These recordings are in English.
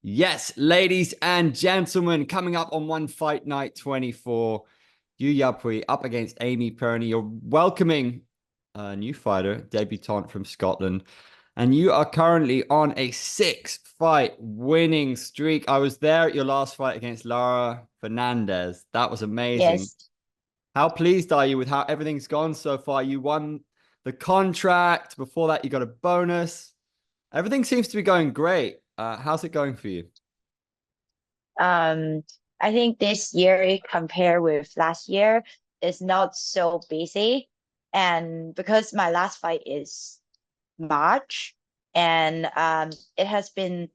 Yes, ladies and gentlemen, coming up on One Fight Night 24, Yu Yau Pui up against Amy Pirnie. You're welcoming a new fighter, debutant from Scotland, and you are currently on a 6-fight winning streak. I was there at your last fight against Lara Fernandez. That was amazing. Yes. How pleased are you with how everything's gone so far? You won the contract. Before that, you got a bonus. Everything seems to be going great. How's it going for you? Um, I think this year compared with last year is not so busy. And because my last fight is March, and it has been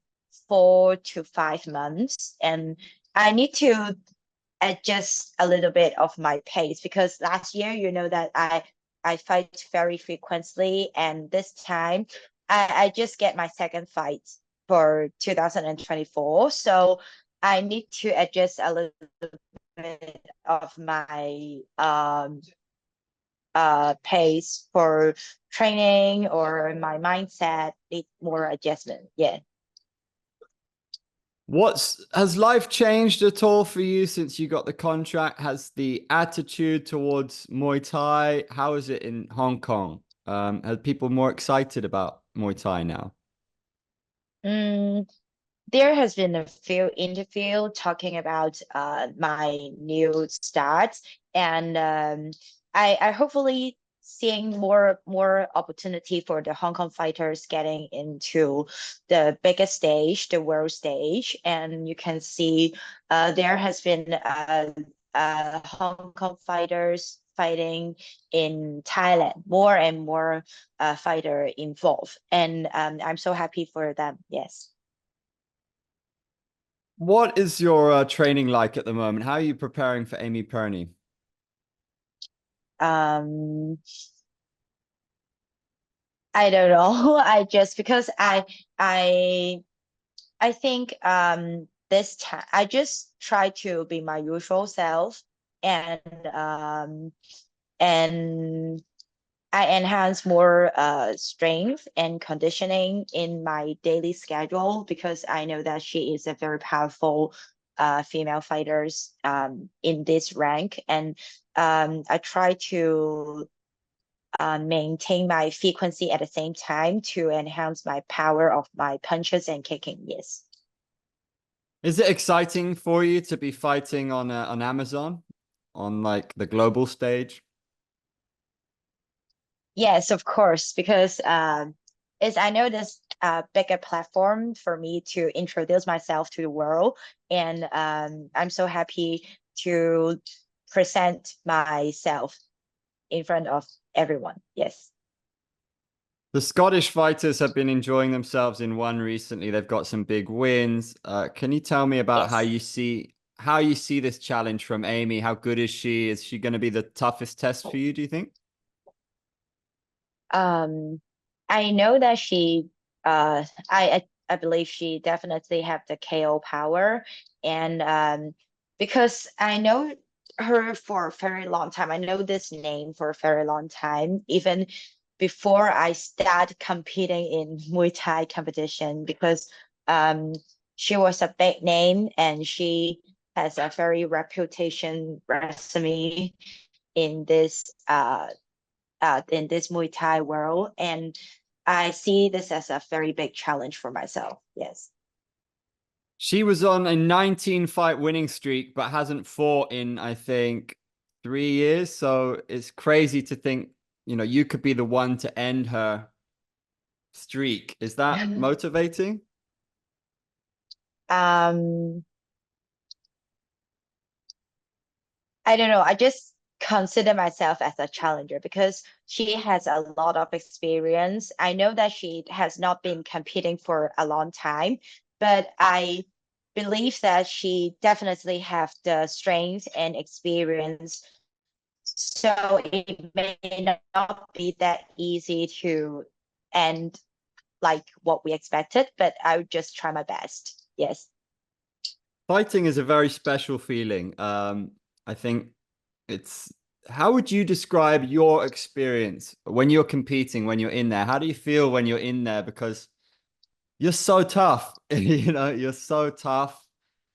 4 to 5 months, and I need to adjust a little bit of my pace because last year, you know that I fight very frequently, and this time I just get my second fight for 2024. So I need to adjust a little bit of my pace for training, or my mindset need more adjustment. Yeah. What's has life changed at all for you since you got the contract? Has the attitude towards Muay Thai, how is it in Hong Kong? Are people more excited about Muay Thai now? Mm, there has been a few interview talking about my new start, and I hopefully seeing more opportunity for the Hong Kong fighters getting into the biggest stage, the world stage. And you can see there has been Hong Kong fighters fighting in Thailand, more and more fighter involved, and I'm so happy for them. Yes. What is your training like at the moment? How are you preparing for Amy Pirnie? Um, I don't know. I just because I I think this time I just try to be my usual self, and and I enhance more strength and conditioning in my daily schedule because I know that she is a very powerful female fighters in this rank, and I try to maintain my frequency at the same time to enhance my power of my punches and kicking. Yes. Is it exciting for you to be fighting on Amazon on like the global stage? Yes, of course, because is I know this bigger platform for me to introduce myself to the world, and I'm so happy to present myself in front of everyone. Yes. The Scottish fighters have been enjoying themselves in one recently. They've got some big wins. Can you tell me about Yes. how you see this challenge from Amy? How good is she? Is she going to be the toughest test for you, do you think? Um, I know that she, I believe she definitely have the KO power, and because I know her for a very long time. I know this name for a very long time, even before I start competing in Muay Thai competition, because um, she was a big name, and she has a very reputation resume in this in this Muay Thai world. And I see this as a very big challenge for myself. Yes. She was on a 19 fight winning streak, but hasn't fought in, I think, 3 years. So it's crazy to think, you could be the one to end her streak. Is that motivating? um, I don't know. I just consider myself as a challenger because she has a lot of experience. I know that she has not been competing for a long time, but I believe that she definitely have the strength and experience. So it may not be that easy to end like what we expected, but I would just try my best. Yes. Fighting is a very special feeling. I think it's how would you describe your experience when you're competing, when you're in there? How do you feel when you're in there? Because you're so tough. You know, you're so tough.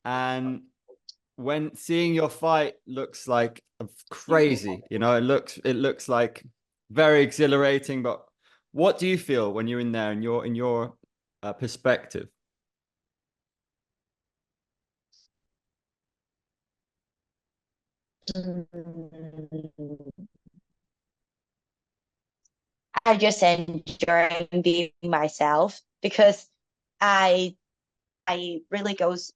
And when seeing your fight looks like crazy, you know, it looks like very exhilarating. But what do you feel when you're in there and you're in your perspective? Mm, I just enjoy being myself because I I really goes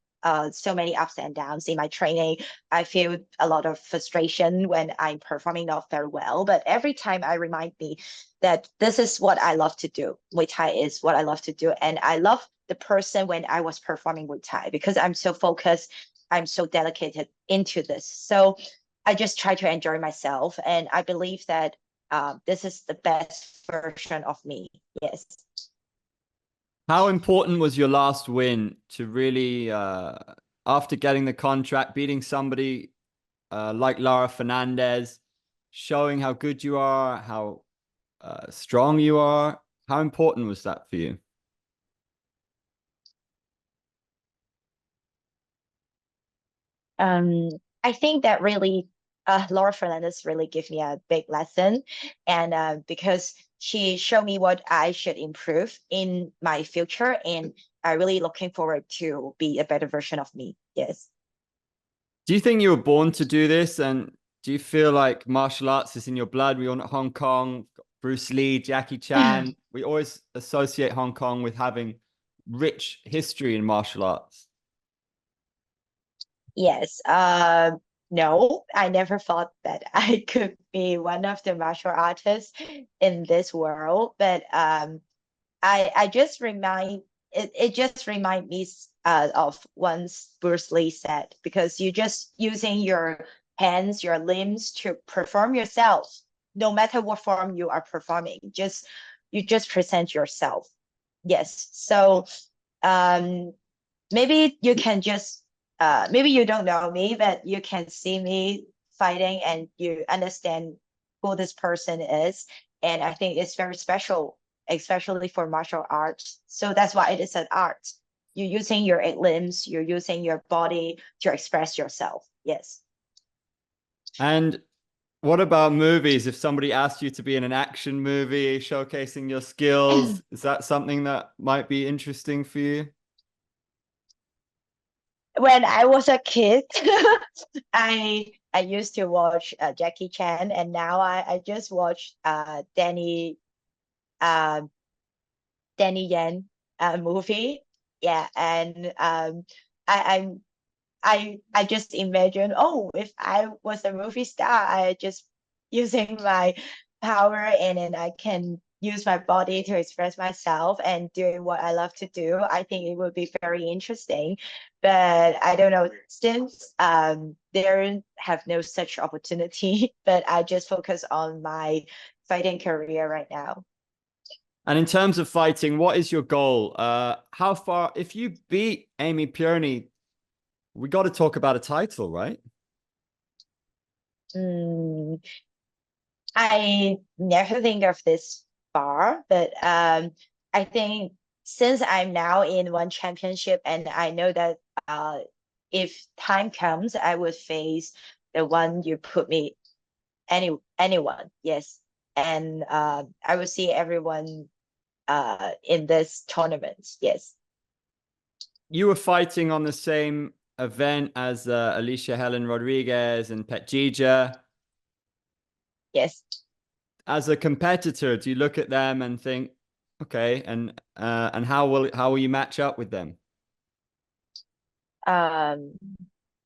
so many ups and downs in my training. I feel a lot of frustration when I'm performing not very well, but every time I remind me that this is what I love to do. Muay Thai is what I love to do, and I love the person when I was performing Muay Thai because I'm so focused, I'm so dedicated into this. So I just try to enjoy myself, and I believe that this is the best version of me. Yes. How important was your last win to really, after getting the contract, beating somebody like Lara Fernandez, showing how good you are, how strong you are? How important was that for you? Um, I think that really, Laura Fernandez really gave me a big lesson, and because she showed me what I should improve in my future, and I really looking forward to be a better version of me. Yes. Do you think you were born to do this? And do you feel like martial arts is in your blood? We all know Hong Kong, Bruce Lee, Jackie Chan. We always associate Hong Kong with having rich history in martial arts. Yes. No, I never thought that I could be one of the martial artists in this world, but I just it just remind me of once Bruce Lee said, because you just using your hands, your limbs to perform yourself, no matter what form you are performing, just you just present yourself. Yes. So um maybe you can just maybe you don't know me, but you can see me fighting and you understand who this person is. And I think it's very special, especially for martial arts. So that's why it is an art. You're using your eight limbs, you're using your body to express yourself. Yes. And what about movies? If somebody asked you to be in an action movie showcasing your skills, is that something that might be interesting for you? When I was a kid, I used to watch Jackie Chan, and now I just watch uh, Danny Yen movie. Yeah, and I I just imagine, oh, if I was a movie star, I just using my power and then I can use my body to express myself and doing what I love to do. I think it would be very interesting. But I don't know, since there have no such opportunity, but I just focus on my fighting career right now. And in terms of fighting, what is your goal? How far, if you beat Amy Pirnie, we got to talk about a title, right? Mm, I never think of this far, but I think since I'm now in one championship and I know that if time comes, I would face the one you put me anyone, yes, and I will see everyone in this tournament, yes, You were fighting on the same event as Alicia Helen Rodriguez and Pet Gija. yes. As a competitor, do you look at them and think, okay, and how will you match up with them? Um,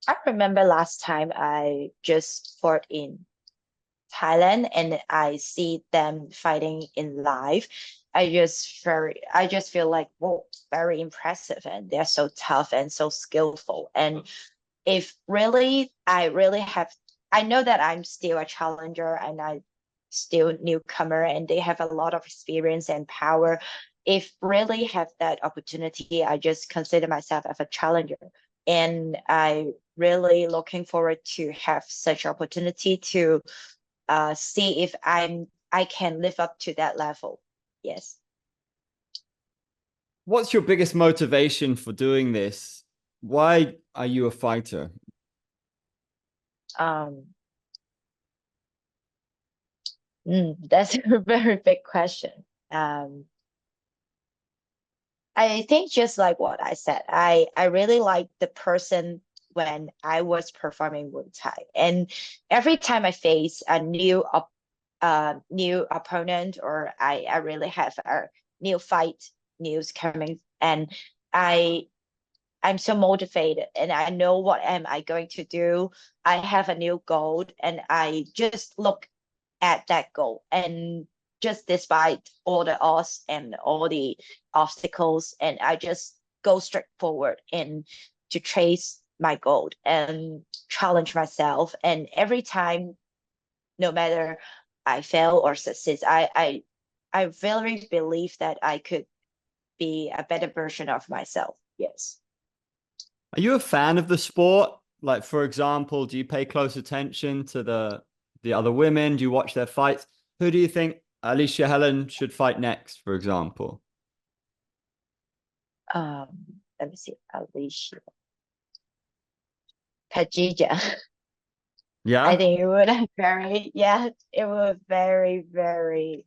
I remember last time I just fought in Thailand and I see them fighting in live, I just feel like, whoa, very impressive, and they're so tough and so skillful. And if really I really have, I know that I'm still a challenger and I still newcomer and they have a lot of experience and power. If really have that opportunity, I just consider myself as a challenger. And I really looking forward to have such opportunity to see if I can live up to that level. Yes. What's your biggest motivation for doing this? Why are you a fighter? Um, that's a very big question. Um, I think just like what I said, I really like the person when I was performing Muay Thai, and every time I face a new opponent, or I really have a new fight news coming, and I I'm so motivated and I know what am I going to do. I have a new goal and I just look at that goal, and just despite all the odds and all the obstacles, and I just go straight forward and to chase my goal and challenge myself. And every time, no matter I fail or succeed, I really believe that I could be a better version of myself. Yes. Are you a fan of the sport? Like, for example, do you pay close attention to the other women? Do you watch their fights? Who do you think Alicia Helen should fight next, for example? Let me see, Alicia, Khadija. I Yeah. think it would have very, yeah, it would very, very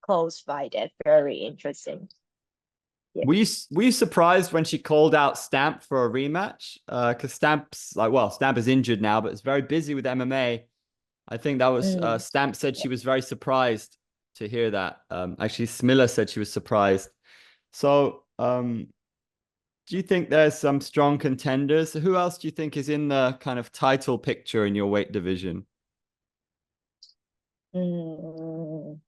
close fight and very interesting. Yeah. Were you surprised when she called out Stamp for a rematch? Because Stamp's like, well, Stamp is injured now, but it's very busy with MMA. I think that was Mm. Stamp said she was very surprised to hear that. Actually, Smilla said she was surprised. So, do you think there's some strong contenders? Who else do you think is in the kind of title picture in your weight division? Mm.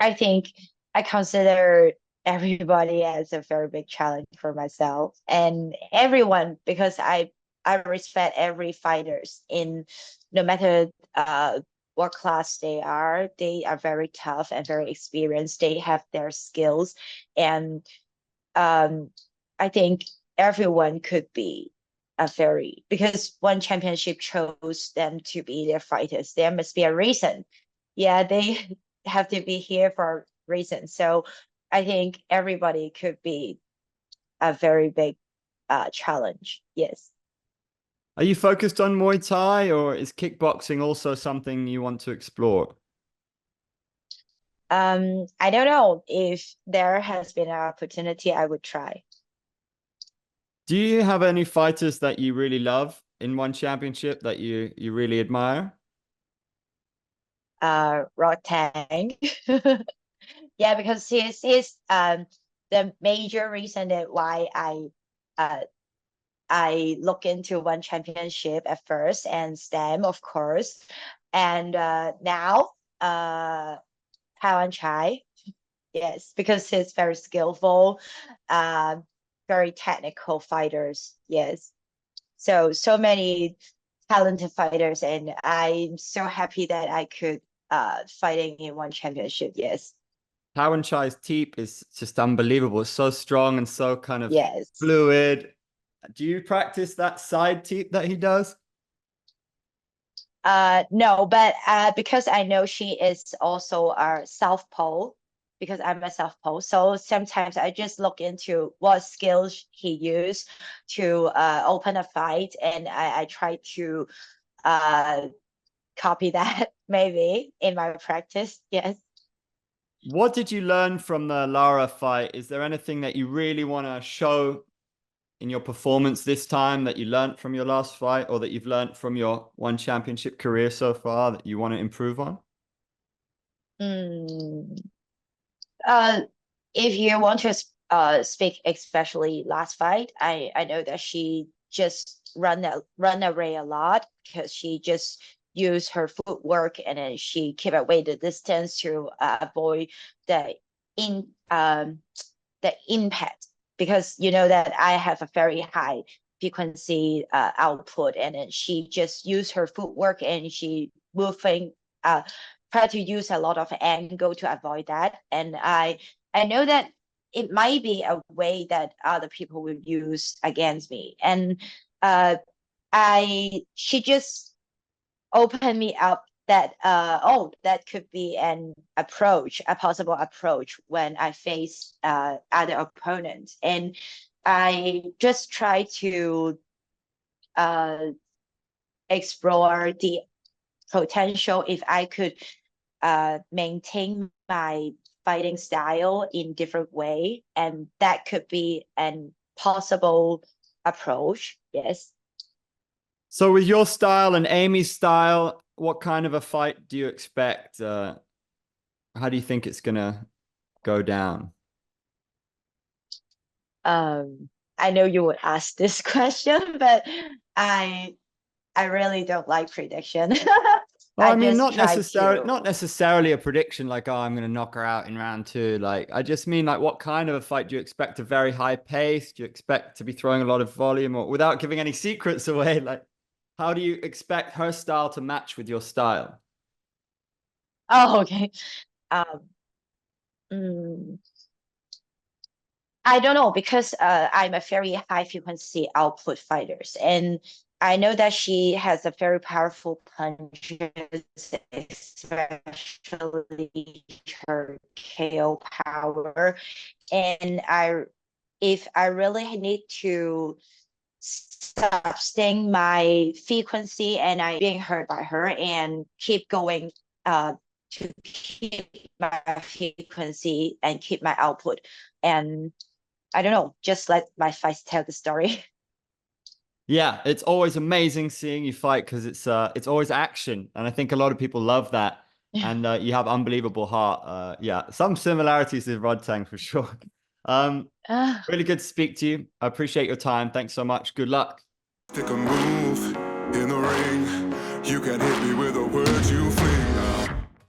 I think I consider everybody as a very big challenge for myself and everyone, because I respect every fighters in, no matter what class they are very tough and very experienced. They have their skills, and um I think everyone could be a very, because one championship chose them to be their fighters. There must be a reason. Yeah, they have to be here for a reason. So I think everybody could be a very big challenge. Yes. Are you focused on Muay Thai or is kickboxing also something you want to explore? I don't know, if there has been an opportunity, I would try. Do you have any fighters that you really love in one championship that you really admire? Rock Tang. Yeah, because he's the major reason that why uh I look into one championship at first, and STEM, of course, and now Tawanchai. Yes, because he's very skillful, uh, very technical fighters. Yes, so many talented fighters, and I'm so happy that I could fighting in one championship. Yes, Tawanchai's teep is just unbelievable. It's so strong and so kind of yes. fluid. Do you practice that side teep that he does? No, but because I know she is also a southpaw, because I'm a southpaw, so sometimes I just look into what skills he used to open a fight, and I try to uh copy that maybe in my practice. Yes. What did you learn from the Lara fight? Is there anything that you really want to show in your performance this time that you learned from your last fight or that you've learned from your one championship career so far that you want to improve on? Mm. Uh, if you want to speak especially last fight, I know that she just run away a lot, because she just used her footwork, and then she keep away the distance to avoid the in the impact, because you know that I have a very high frequency output, and then she just used her footwork, and she moving try to use a lot of angle to avoid that. And I know that it might be a way that other people will use against me. And I she just opened me up that oh, that could be an approach, a possible approach when I face other opponents. And I just try to uh explore the potential if I could maintain my fighting style in different way, and that could be an possible approach. Yes. So with your style and Amy's style, what kind of a fight do you expect? How do you think it's gonna go down? I know you would ask this question, but I I really don't like prediction. Well, I I mean, just try to. not necessarily a prediction like, oh, I'm gonna knock her out in round two. Like, I just mean like what kind of a fight do you expect? A very high pace? Do you expect to be throwing a lot of volume or without giving any secrets away? Like, how do you expect her style to match with your style? Oh, okay. Um, mm, I don't know because I'm a very high frequency output fighters, and I know that she has a very powerful punches, especially her KO power. And if I really need to sustain my frequency and I being hurt by her and keep going to keep my frequency and keep my output. And I don't know, just let my fights tell the story. Yeah, it's always amazing seeing you fight because it's always action, and I think a lot of people love that. And you have unbelievable heart. Yeah, some similarities with Rod Tang for sure. Um, really good to speak to you. I appreciate your time. Thanks so much. Good luck. Take a move in the ring. You can hit me with a word you fling.